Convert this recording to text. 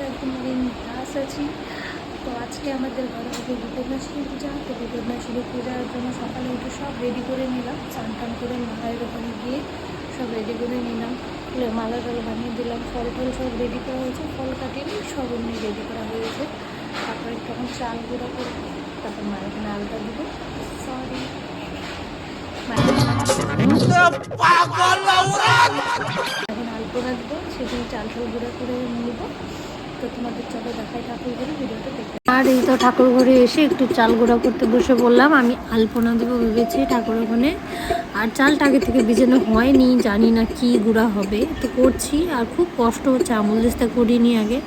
একদম ক্লাস আছি। তো আজকে আমাদের ঘরে হবে বিপদনাশিনী পূজা। তো বিপদনাশিনী পূজার জন্য সকালে উঠে সব রেডি করে নিলাম, চান টান করে মায়ের ওখানে গিয়ে সব রেডি করে নিলাম, মালা টালা বানিয়ে দিলাম, ফল টল সব রেডি করা হয়েছে, ফল কাটিয়ে সব এমনি রেডি করা হয়েছে। তারপরে তখন চাল গুঁড়া করে তারপর মায়ের ওখানে আলতা দিব। সরি এখন আলপনা দিব, সেদিন চাল টাল গুঁড়া করে নিব। তো তোমাদের চলো দেখাই ঠাকুর ঘরে, ভিডিওটা দেখতে। আর এই তো ঠাকুর ঘরে এসে একটু চাল গুঁড়া করতে বসে বললাম। আমি আলপনা দেবো ভেবেছি ঠাকুর ওখানে, আর চালটা আগে থেকে ভিজানো হয়নি, জানি না কি গুঁড়া হবে, তো করছি। আর খুব কষ্ট হচ্ছে, আমুল দিস্তা করিনি আগে,